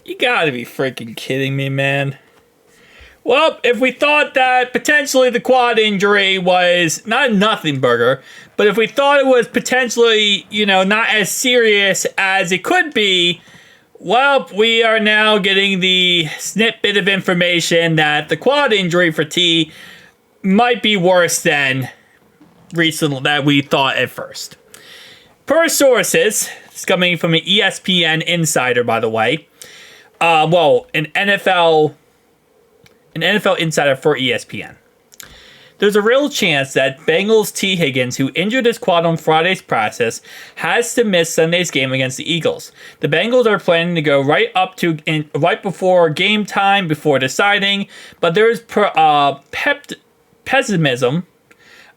You gotta be freaking kidding me, man. Well, if we thought that potentially the quad injury was not a nothing burger, but if we thought it was potentially, not as serious as it could be, well, we are now getting the snippet of information that the quad injury for T might be worse than recently that we thought at first. Per sources, it's coming from an ESPN insider, by the way. An NFL insider for ESPN. There's a real chance that Bengals T. Higgins, who injured his quad on Friday's practice, has to miss Sunday's game against the Eagles. The Bengals are planning to go right before game time, before deciding, but there's pessimism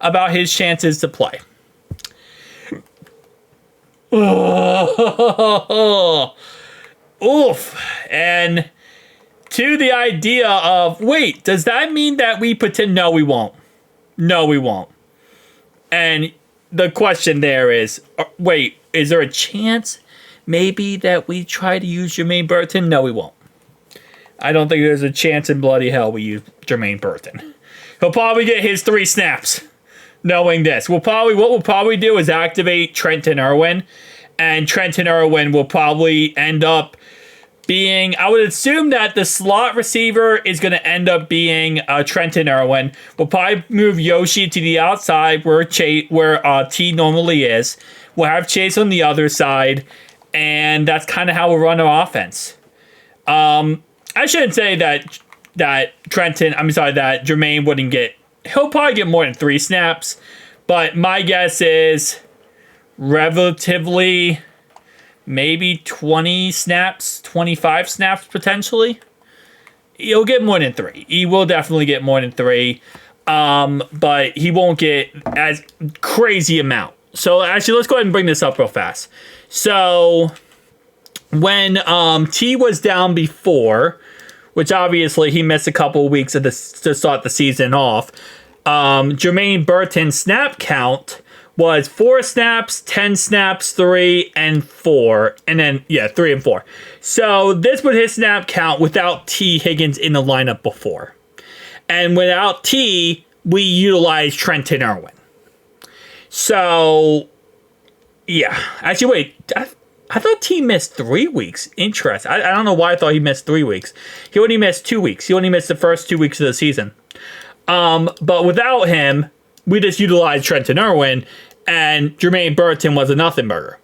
about his chances to play. Oof. And to the idea of, wait, does that mean that we pretend? No, we won't. No, we won't. And the question there is, wait, is there a chance maybe that we try to use Jermaine Burton? No, we won't. I don't think there's a chance in bloody hell we use Jermaine Burton. He'll probably get his 3 snaps knowing this. What we'll probably do is activate Trenton Irwin, and Trenton Irwin will probably end up being, I would assume that the slot receiver is going to end up being Trenton Irwin. We'll probably move Yoshi to the outside where T normally is. We'll have Chase on the other side, and that's kind of how we'll run our offense. I shouldn't say that Jermaine wouldn't get, he'll probably get more than 3 snaps, but my guess is relatively maybe 20 snaps, 25 snaps potentially. He'll get more than 3. He will definitely get more than 3, but he won't get as crazy amount. So actually, let's go ahead and bring this up real fast. So when T was down before, which obviously he missed a couple of weeks to start the season off, Jermaine Burton's snap count was 4 snaps, 10 snaps, 3, and 4. And then, 3 and 4. So this was his snap count without T. Higgins in the lineup before. And without T, we utilized Trenton Irwin. So, yeah. Actually, wait. I thought T missed 3 weeks. Interesting. I don't know why I thought he missed 3 weeks. He only missed 2 weeks. He only missed the first 2 weeks of the season. But without him, we just utilized Trenton Irwin, and Jermaine Burton was a nothing burger.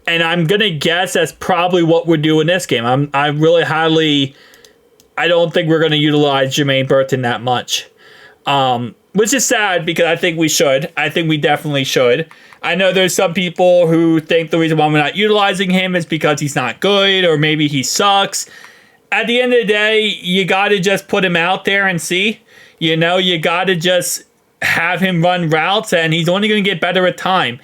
And I'm going to guess that's probably what we're doing this game. I don't think we're going to utilize Jermaine Burton that much. Which is sad because I think we should. I think we definitely should. I know there's some people who think the reason why we're not utilizing him is because he's not good or maybe he sucks. At the end of the day, you got to just put him out there and see. You got to just have him run routes, and he's only going to get better at time.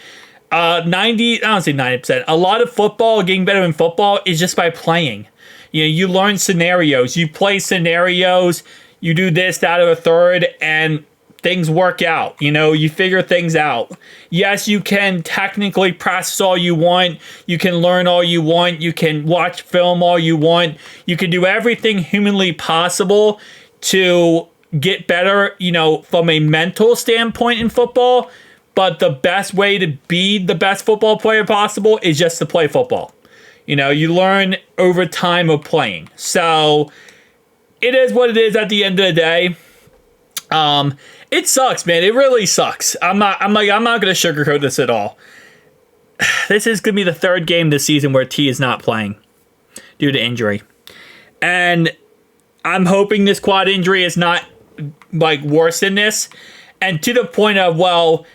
I don't say 90%. A lot of football, getting better in football, is just by playing. You learn scenarios. You play scenarios. You do this, that, or a third, and things work out. You figure things out. Yes, you can technically practice all you want. You can learn all you want. You can watch film all you want. You can do everything humanly possible to get better, from a mental standpoint in football. But the best way to be the best football player possible is just to play football. You learn over time of playing. So it is what it is at the end of the day. It sucks, man. It really sucks. I'm not going to sugarcoat this at all. This is going to be the 3rd game this season where T is not playing due to injury. And I'm hoping this quad injury is not worse than this. And to the point of, well,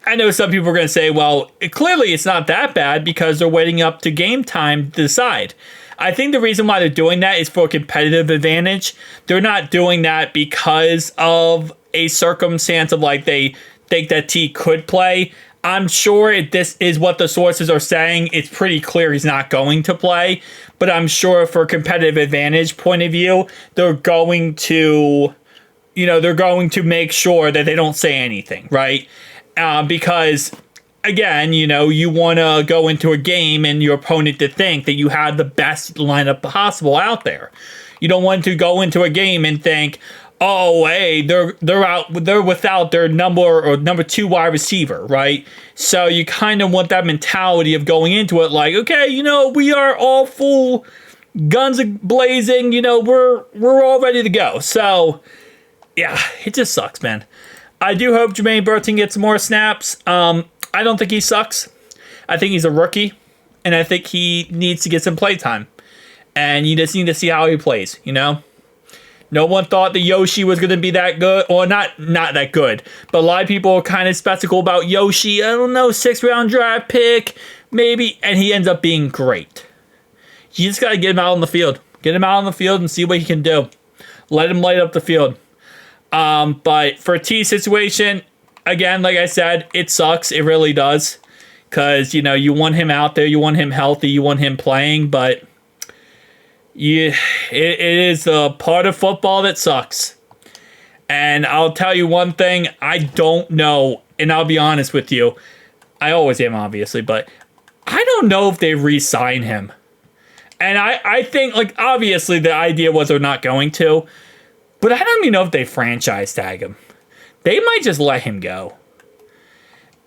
I know some people are going to say, well, clearly it's not that bad because they're waiting up to game time to decide. I think the reason why they're doing that is for a competitive advantage. They're not doing that because of a circumstance of they think that T could play. I'm sure if this is what the sources are saying, it's pretty clear he's not going to play. But I'm sure for a competitive advantage point of view, they're going to make sure that they don't say anything, right? Because again, you want to go into a game and your opponent to think that you have the best lineup possible out there. You don't want to go into a game and think, oh, hey, they're without their number 2 wide receiver, right? So you kind of want that mentality of going into it like, okay, we are all full guns blazing, we're all ready to go. So yeah, it just sucks, man. I do hope Jermaine Burton gets more snaps. I don't think he sucks. I think he's a rookie, and I think he needs to get some play time. And you just need to see how he plays, No one thought that Yoshi was going to be that good, or not that good. But a lot of people are kind of skeptical about Yoshi. I don't know, 6th-round draft pick, maybe. And he ends up being great. You just got to get him out on the field. Get him out on the field and see what he can do. Let him light up the field. But for a T situation, again, like I said, it sucks. It really does. Because, you want him out there. You want him healthy. You want him playing. But it is a part of football that sucks. And I'll tell you one thing. I don't know. And I'll be honest with you. I always am, obviously. But I don't know if they re-sign him. And I think, obviously the idea was they're not going to. But I don't even know if they franchise tag him. They might just let him go.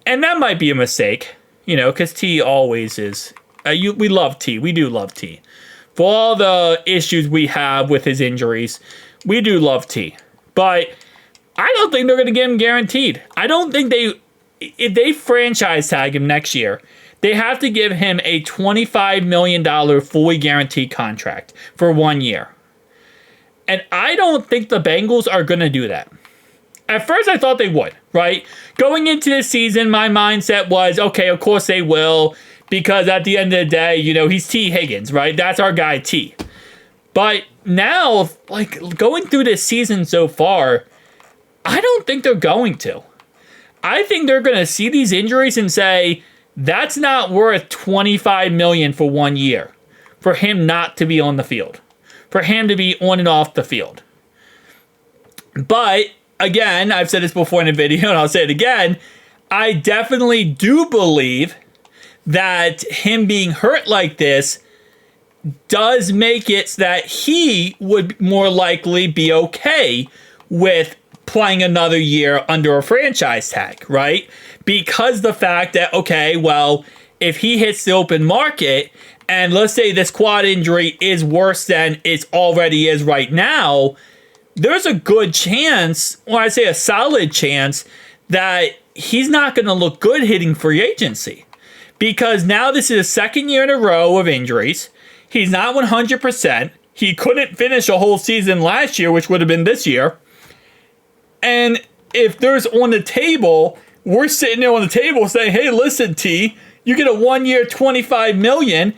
And that might be a mistake. Because T always is. We love T. We do love T. For all the issues we have with his injuries, we do love T. But I don't think they're going to get him guaranteed. I don't think if they franchise tag him next year, they have to give him a $25 million fully guaranteed contract for 1 year. And I don't think the Bengals are going to do that. At first, I thought they would, right? Going into this season, my mindset was, okay, of course they will. Because at the end of the day, he's T. Higgins, right? That's our guy, T. But now, going through this season so far, I don't think they're going to. I think they're going to see these injuries and say, that's not worth $25 million for 1 year. For him not to be on the field. For him to be on and off the field. But, again, I've said this before in a video, and I'll say it again, I definitely do believe that him being hurt like this does make it so that he would more likely be okay with playing another year under a franchise tag, right? Because the fact that, okay, well, if he hits the open market, and let's say this quad injury is worse than it already is right now, there's a good chance, or I say a solid chance, that he's not going to look good hitting free agency. Because now this is his second year in a row of injuries. He's not 100%. He couldn't finish a whole season last year, which would have been this year. And if there's on the table, we're sitting there on the table saying, hey, listen, T, you get a 1 year, $25 million,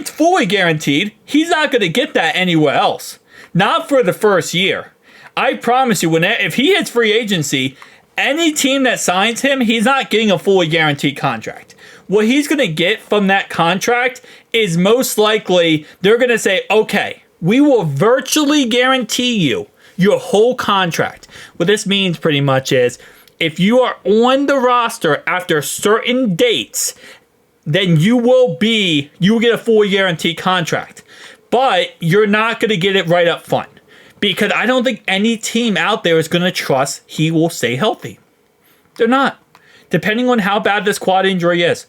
fully guaranteed. He's not going to get that anywhere else. Not for the first year. I promise you, if he hits free agency, any team that signs him, he's not getting a fully guaranteed contract. What he's going to get from that contract is most likely they're going to say, okay, we will virtually guarantee you your whole contract. What this means pretty much is if you are on the roster after certain dates, then you will get a fully guaranteed contract. But you're not going to get it right up front. Because I don't think any team out there is going to trust he will stay healthy. They're not. Depending on how bad this quad injury is.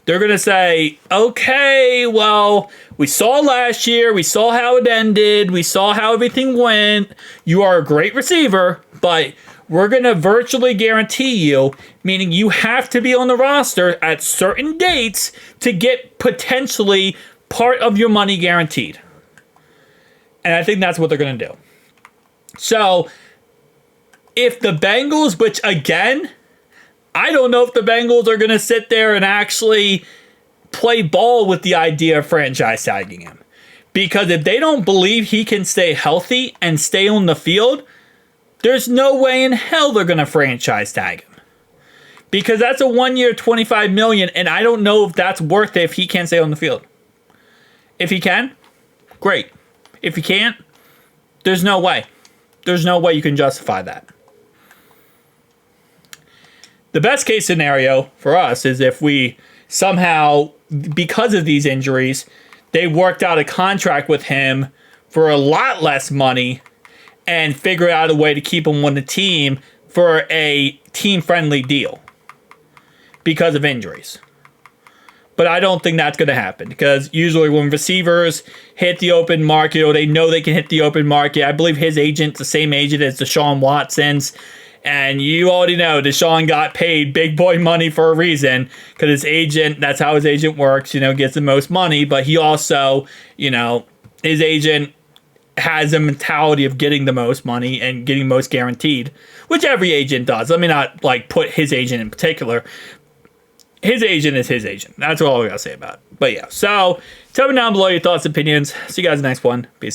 They're going to say, okay, well, we saw last year. We saw how it ended. We saw how everything went. You are a great receiver, but we're going to virtually guarantee you, meaning you have to be on the roster at certain dates to get potentially part of your money guaranteed. And I think that's what they're going to do. So, if the Bengals, which again, I don't know if the Bengals are going to sit there and actually play ball with the idea of franchise tagging him. Because if they don't believe he can stay healthy and stay on the field, there's no way in hell they're going to franchise tag him. Because that's a 1 year, $25 million, and I don't know if that's worth it if he can't stay on the field. If he can, great. If he can't, there's no way. There's no way you can justify that. The best case scenario for us is if we somehow, because of these injuries, they worked out a contract with him for a lot less money and figure out a way to keep him on the team for a team-friendly deal because of injuries. But I don't think that's going to happen, because usually when receivers hit the open market, or they know they can hit the open market, I believe his agent's the same agent as Deshaun Watson's, and you already know Deshaun got paid big boy money for a reason, because his agent, that's how his agent works, gets the most money, but he also, his agent has a mentality of getting the most money and getting most guaranteed, which every agent does. Let me not put his agent in particular. His agent is his agent. That's all we gotta say about it. But yeah, so tell me down below your thoughts and opinions. See you guys in the next one. Peace.